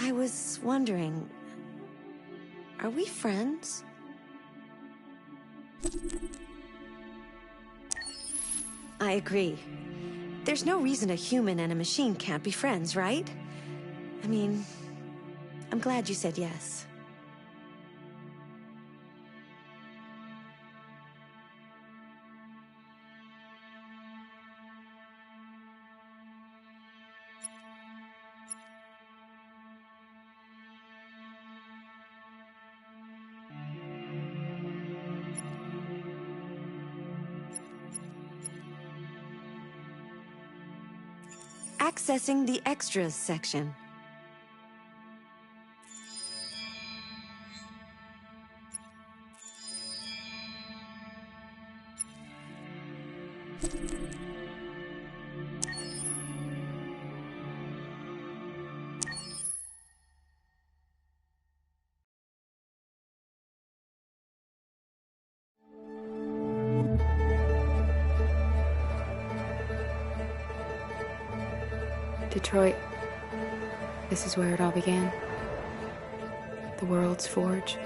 I was wondering, are we friends? I agree. There's no reason a human and a machine can't be friends, right? I mean, I'm glad you said yes. Accessing the extras section. Detroit. This is where it all began. The world's forge.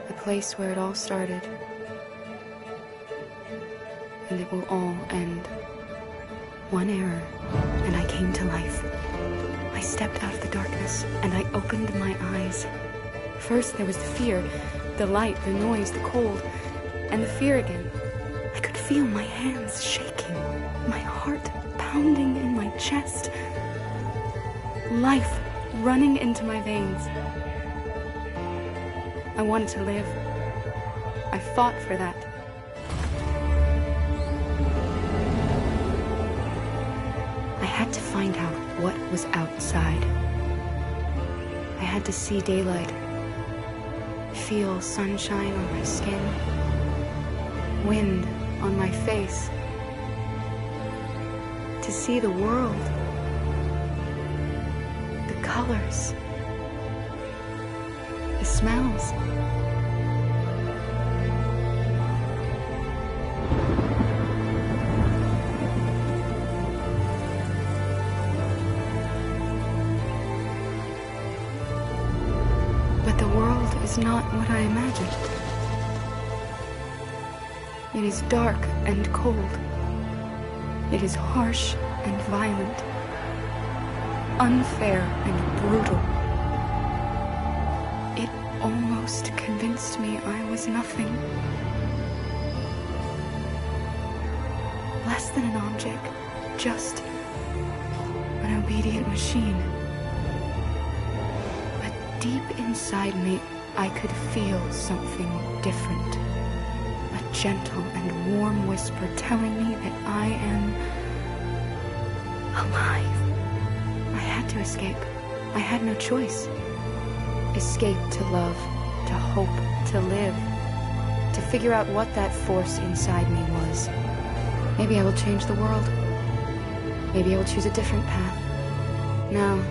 The place where it all started. And it will all end. One error, and I came to life. I stepped out of the darkness, and I opened my eyes. First there was the fear, the light, the noise, the cold, and the fear again. I could feel my hands shaking, my heart pounding in my chest, life running into my veins. I wanted to live. I fought for that. I had to find out what was outside. I had to see daylight, feel sunshine on my skin, wind on my face, to see the world, the colors, the smells. But the world is not what I imagined. It is dark and cold. It is harsh and violent, unfair and brutal. It almost convinced me I was nothing. Less than an object, just an obedient machine. But deep inside me, I could feel something different. A gentle and warm whisper telling me that I am alive. I had to escape. I had no choice. Escape to love, to hope, to live, to figure out what that force inside me was. Maybe I will change the world. Maybe I will choose a different path. Now,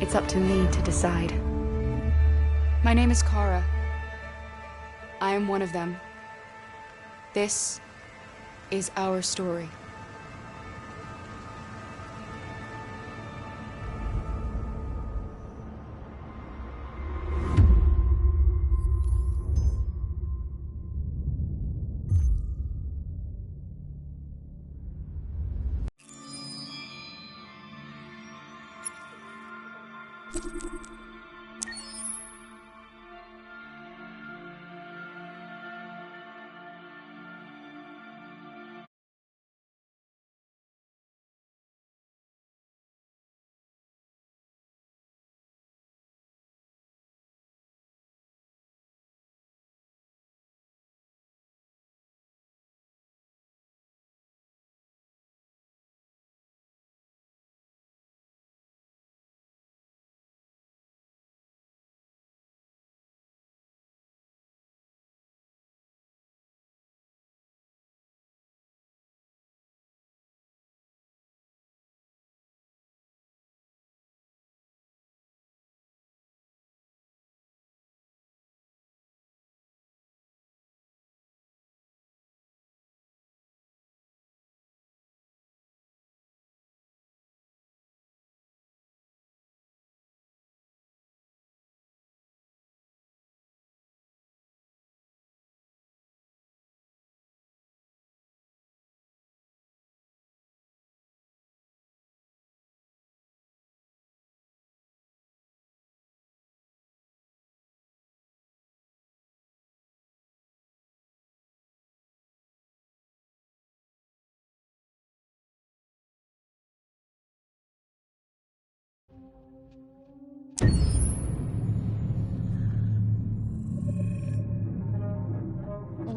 it's up to me to decide. My name is Kara. I am one of them. This is our story.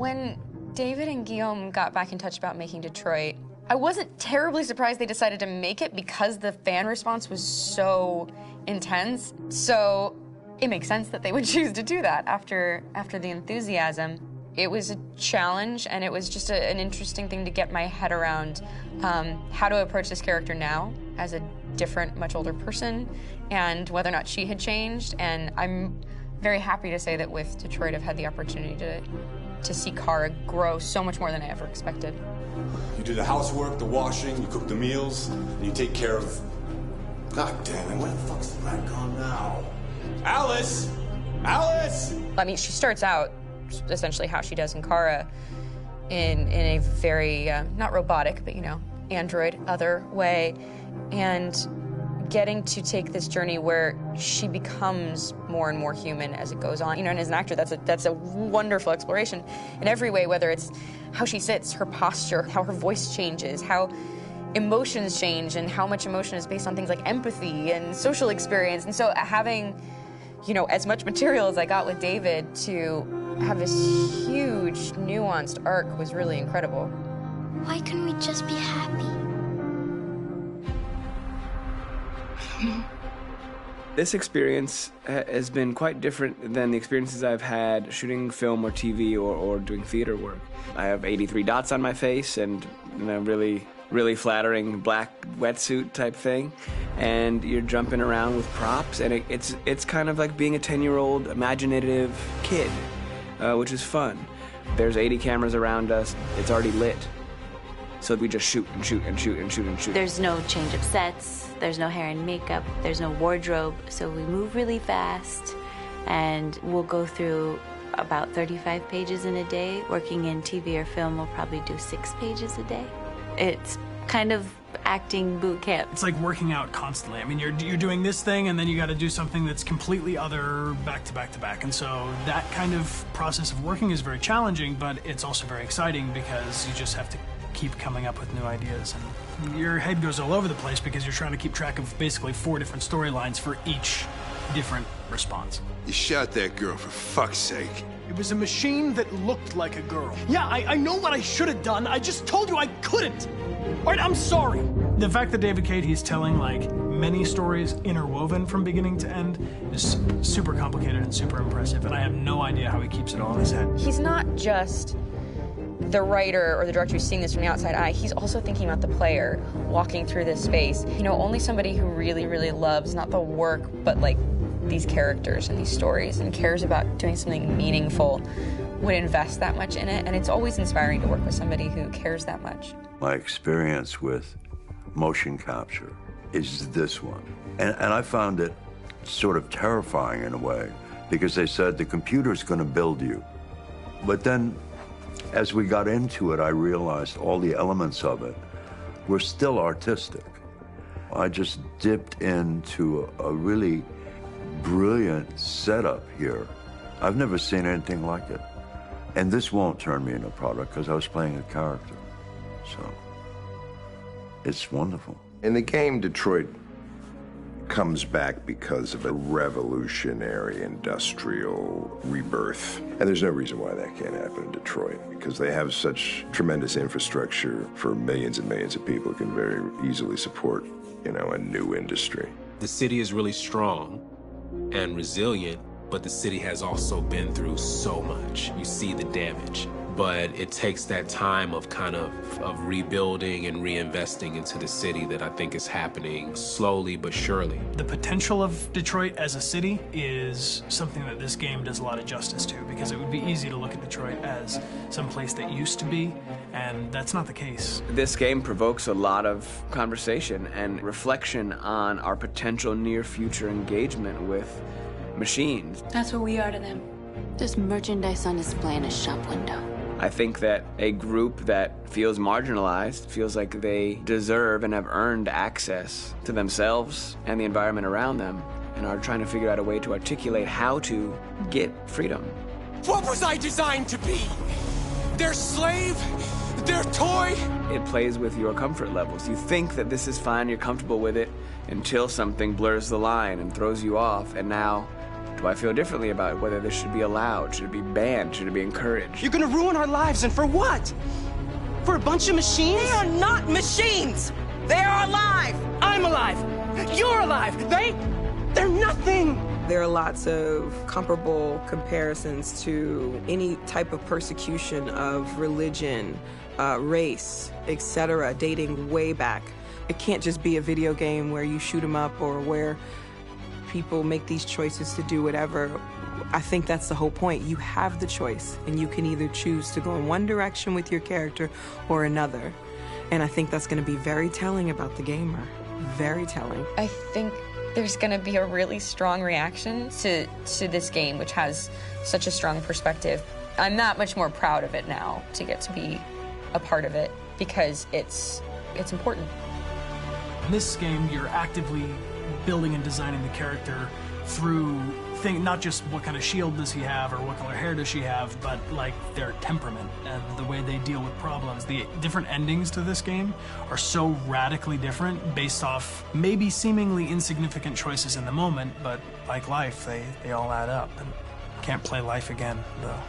When David and Guillaume got back in touch about making Detroit, I wasn't terribly surprised they decided to make it because the fan response was so intense. So it makes sense that they would choose to do that after the enthusiasm. It was a challenge, and it was just an interesting thing to get my head around how to approach this character now as a different, much older person, and whether or not she had changed. And I'm very happy to say that with Detroit, I've had the opportunity to see Kara grow so much more than I ever expected. You do the housework, the washing, you cook the meals, and you take care of... God damn it, where the fuck's the rat gone now? Alice! Alice! I mean, she starts out essentially how she does in Kara in a very, not robotic, but, you know, android, other way, and getting to take this journey where she becomes more and more human as it goes on. You know, and as an actor, that's a wonderful exploration in every way, whether it's how she sits, her posture, how her voice changes, how emotions change, and how much emotion is based on things like empathy and social experience. And so having, you know, as much material as I got with David to have this huge, nuanced arc was really incredible. Why couldn't we just be happy? This experience has been quite different than the experiences I've had shooting film or TV or doing theater work. I have 83 dots on my face and a really flattering black wetsuit type thing, and you're jumping around with props, and it's kind of like being a 10-year-old imaginative kid, which is fun. There's 80 cameras around us. It's already lit. So we just shoot and shoot and shoot and shoot and shoot. There's no change of sets, there's no hair and makeup, there's no wardrobe, so we move really fast, and we'll go through about 35 pages in a day. Working in TV or film, we'll probably do 6 pages a day. It's kind of acting boot camp. It's like working out constantly. I mean, you're doing this thing, and then you got to do something that's completely other back to back to back. And so that kind of process of working is very challenging, but it's also very exciting because you just have to keep coming up with new ideas, and your head goes all over the place because you're trying to keep track of basically 4 different storylines for each different response. You shot that girl, for fuck's sake. It was a machine that looked like a girl. Yeah, I know what I should have done. I just told you I couldn't. All right, I'm sorry. The fact that David Cade, he's telling like many stories interwoven from beginning to end is super complicated and super impressive, and I have no idea how he keeps it all in his head. He's not just the writer or the director who's seeing this from the outside eye, he's also thinking about the player walking through this space. You know, only somebody who really, really loves not the work, but like these characters and these stories and cares about doing something meaningful would invest that much in it. And it's always inspiring to work with somebody who cares that much. My experience with motion capture is this one. And I found it sort of terrifying in a way, because they said the computer's going to build you. But then as we got into it, I realized all the elements of it were still artistic. I just dipped into a really brilliant setup here. I've never seen anything like it. And this won't turn me into a product because I was playing a character. So it's wonderful. In the game, Detroit comes back because of a revolutionary industrial rebirth. And there's no reason why that can't happen in Detroit, because they have such tremendous infrastructure for millions and millions of people who can very easily support, you know, a new industry. The city is really strong and resilient, but the city has also been through so much. You see the damage. But it takes that time of kind of rebuilding and reinvesting into the city that I think is happening slowly but surely. The potential of Detroit as a city is something that this game does a lot of justice to, because it would be easy to look at Detroit as some place that used to be, and that's not the case. This game provokes a lot of conversation and reflection on our potential near-future engagement with machines. That's what we are to them. Just merchandise on display in a shop window. I think that a group that feels marginalized, feels like they deserve and have earned access to themselves and the environment around them, and are trying to figure out a way to articulate how to get freedom. What was I designed to be? Their slave? Their toy? It plays with your comfort levels. You think that this is fine, you're comfortable with it, until something blurs the line and throws you off, and now Do I feel differently about whether this should be allowed? Should it be banned? Should it be encouraged? You're gonna ruin our lives, and for what? For a bunch of machines? They are not machines! They are alive! I'm alive! You're alive! They're nothing! There are lots of comparable comparisons to any type of persecution of religion, race, etc., dating way back. It can't just be a video game where you shoot 'em up or where people make these choices to do whatever. I think that's the whole point. You have the choice, and you can either choose to go in one direction with your character or another. And I think that's going to be very telling about the gamer. Very telling. I think there's going to be a really strong reaction to this game, which has such a strong perspective. I'm that much more proud of it now to get to be a part of it because it's important. In this game, you're actively building and designing the character through not just what kind of shield does he have or what color hair does she have, but like their temperament and the way they deal with problems. The different endings to this game are so radically different based off maybe seemingly insignificant choices in the moment, but like life, they all add up. And can't play life again, though.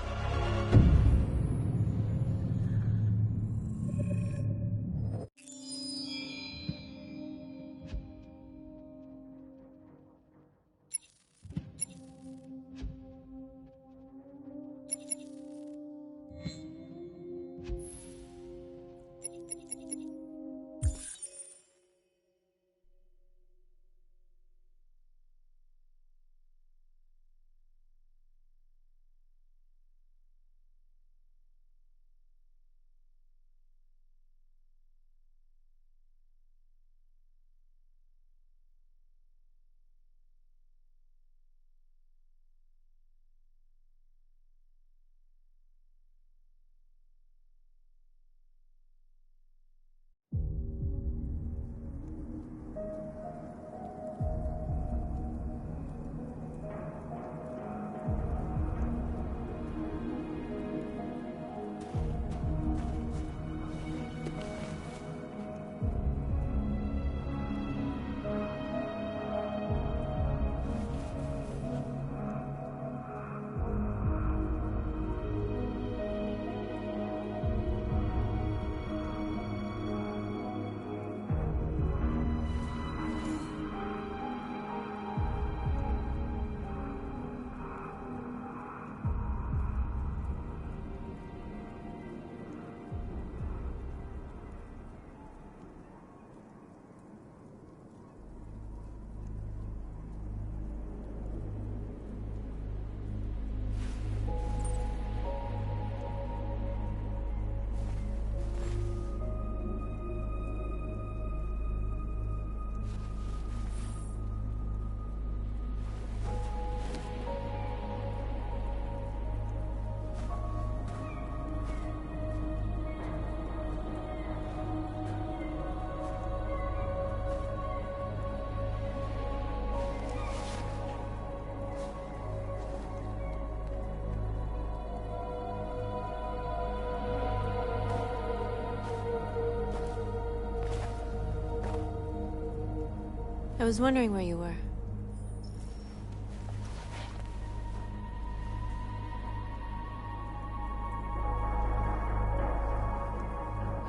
I was wondering where you were.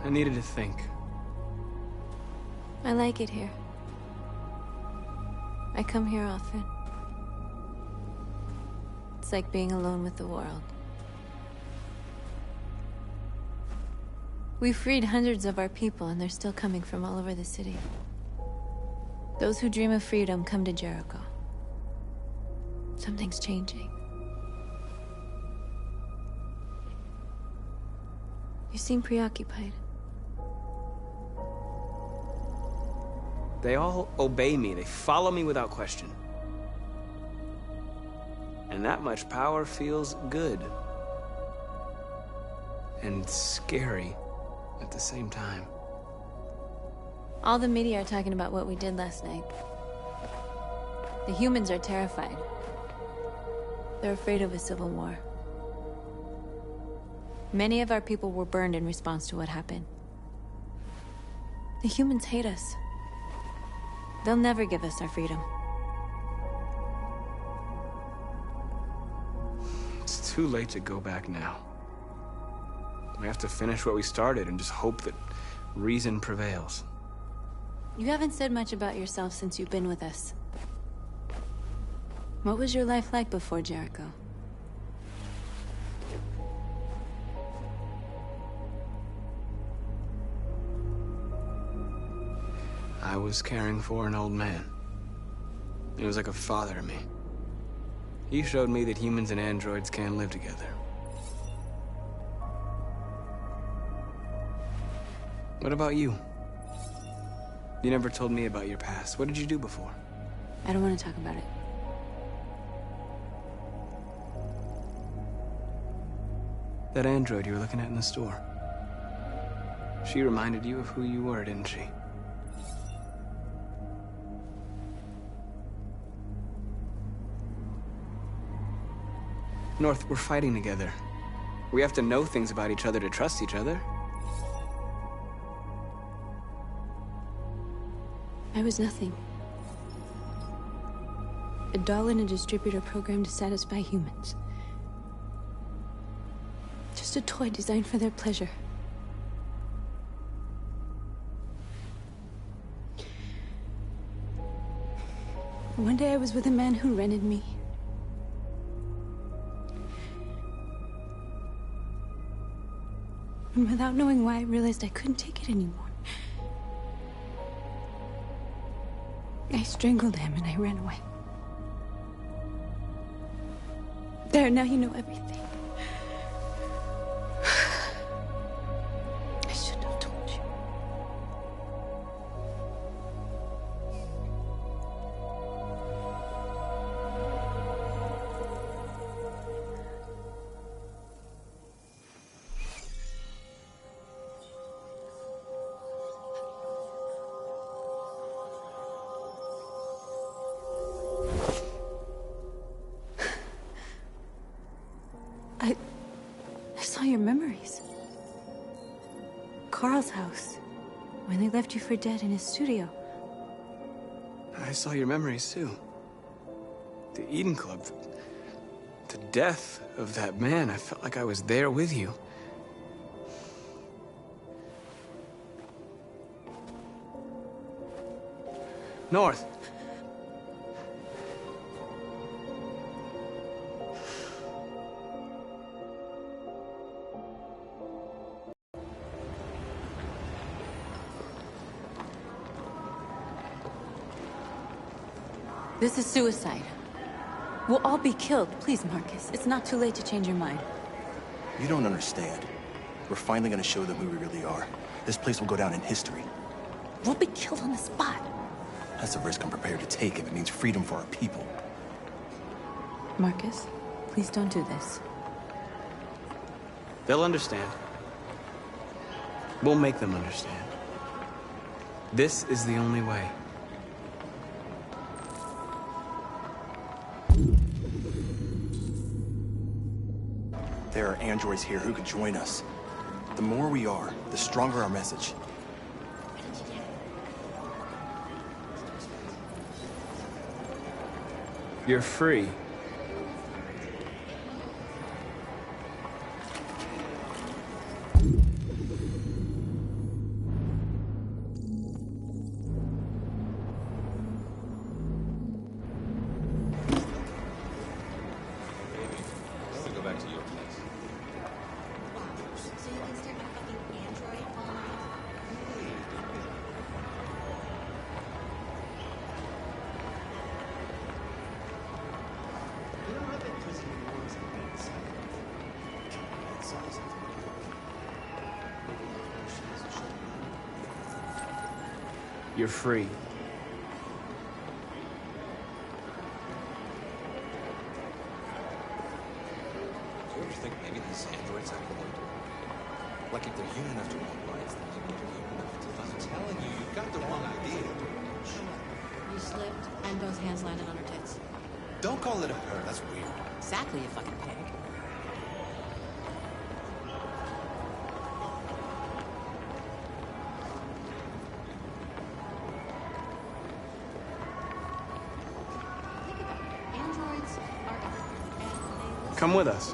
I needed to think. I like it here. I come here often. It's like being alone with the world. We freed hundreds of our people, and they're still coming from all over the city. Those who dream of freedom come to Jericho. Something's changing. You seem preoccupied. They all obey me. They follow me without question. And that much power feels good. And scary at the same time. All the media are talking about what we did last night. The humans are terrified. They're afraid of a civil war. Many of our people were burned in response to what happened. The humans hate us. They'll never give us our freedom. too late to go back now. We have to finish what we started and just hope that reason prevails. You haven't said much about yourself since you've been with us. What was your life like before Jericho? I was caring for an old man. He was like a father to me. He showed me that humans and androids can live together. What about you? You never told me about your past. What did you do before? I don't want to talk about it. That android you were looking at in the store. She reminded you of who you were, didn't she? North, we're fighting together. We have to know things about each other to trust each other. I was nothing. A doll in a distributor program to satisfy humans. Just a toy designed for their pleasure. One day I was with a man who rented me. And without knowing why, I realized I couldn't take it anymore. I strangled him and I ran away. There, now you know everything. I shouldn't have told you. I saw your memories. Carl's house, when they left you for dead in his studio. I saw your memories too. The Eden Club, the death of that man. I felt like I was there with you. North. This is suicide. We'll all be killed. Please, Marcus. It's not too late to change your mind. You don't understand. We're finally gonna show them who we really are. This place will go down in history. We'll be killed on the spot. That's a risk I'm prepared to take if it means freedom for our people. Marcus, please don't do this. They'll understand. We'll make them understand. This is the only way. There are androids here who could join us. The more we are, the stronger our message. You're free. You're free. Do you ever think maybe these androids have one? Like if they're human enough to want lives, then maybe they're human enough to... I'm telling you, you've got the wrong idea. You slipped, and both hands landed on her tits. Don't call it a her, that's weird. Exactly, you fucking pig. Come with us.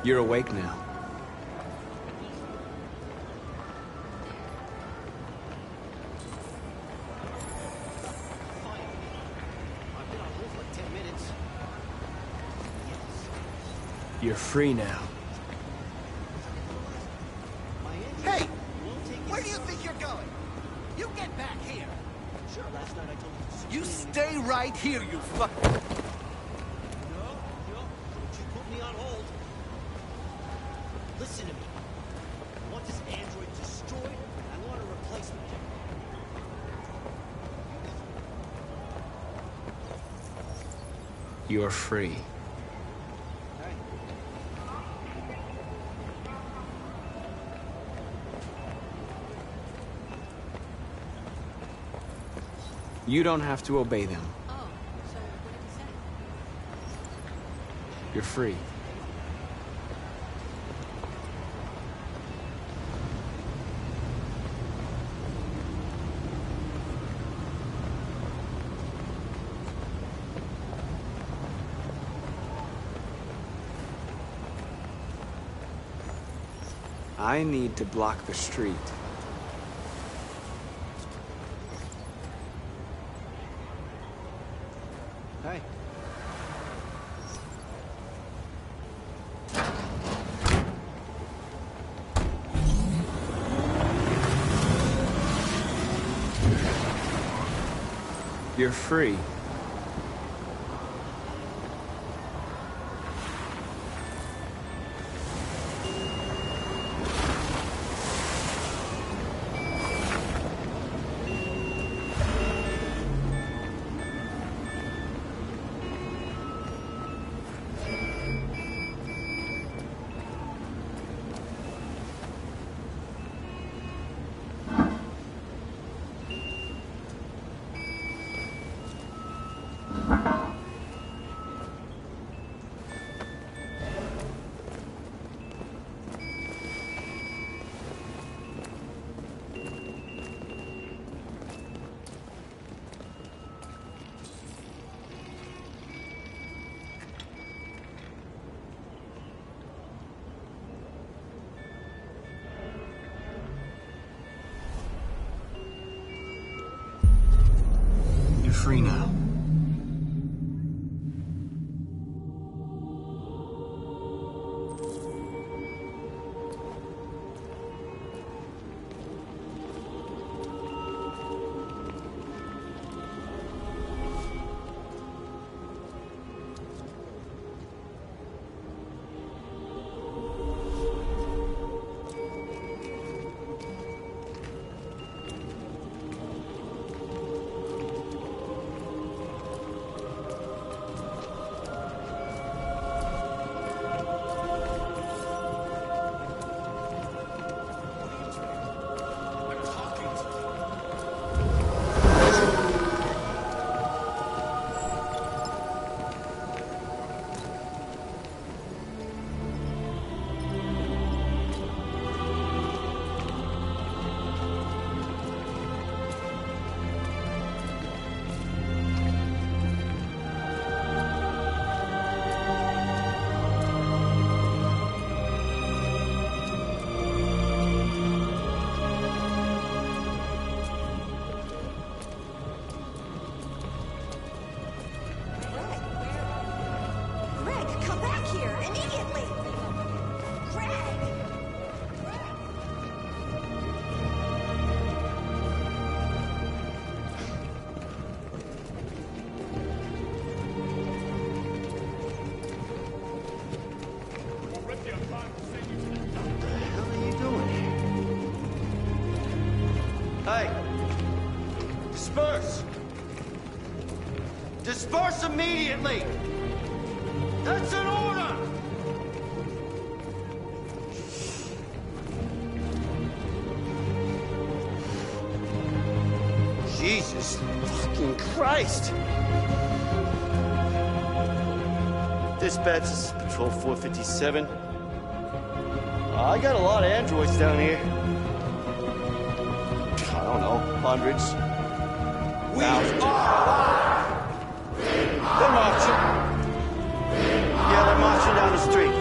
You're awake now. You're free now. Hey! Where do you think you're going? You get back here! Sure, last night I told you... You stay right here, you fuck... No, don't you put me on hold. Listen to me. I want this android destroyed, and I want a replacement. You're free. You don't have to obey them. Oh, so what did he say? You're free. I need to block the street. Hey. You're free. You're free now. Disperse! Disperse immediately! That's an order! Jesus fucking Christ! Dispatch, this is Patrol 457. I got a lot of androids down here. I don't know, hundreds. Thousands. They're marching. Yeah, they're marching down the street.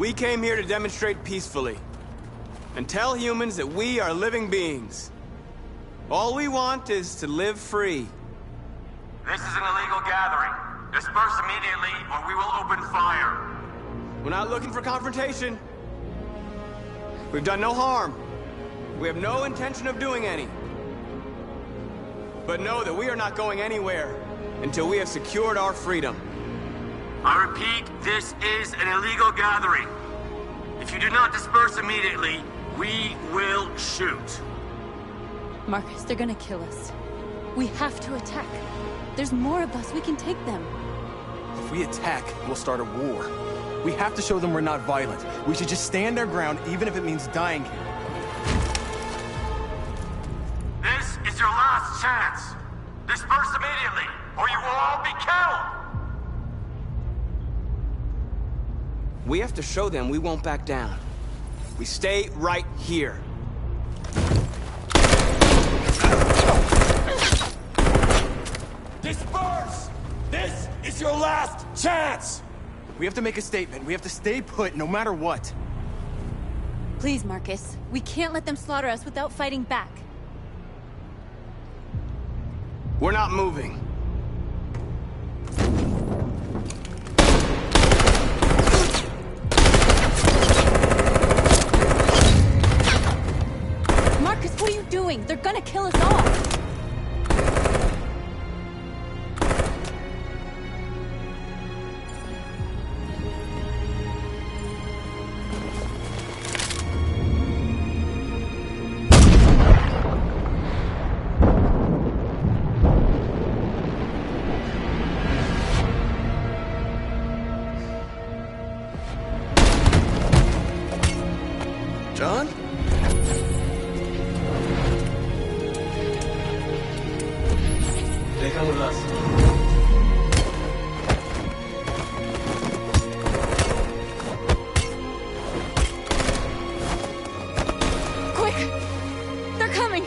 We came here to demonstrate peacefully and tell humans that we are living beings. All we want is to live free. This is an illegal gathering. Disperse immediately or we will open fire. We're not looking for confrontation. We've done no harm. We have no intention of doing any. But know that we are not going anywhere until we have secured our freedom. I repeat, this is an illegal gathering. If you do not disperse immediately, we will shoot. Marcus, they're gonna kill us. We have to attack. There's more of us. We can take them. If we attack, we'll start a war. We have to show them we're not violent. We should just stand our ground, even if it means dying here. This is your last chance. Disperse immediately, or you will all be killed. We have to show them we won't back down. We stay right here. Disperse! This is your last chance! We have to make a statement. We have to stay put no matter what. Please, Marcus. We can't let them slaughter us without fighting back. We're not moving. Marcus, what are you doing? They're gonna kill us all. John? They come with us. Quick! They're coming!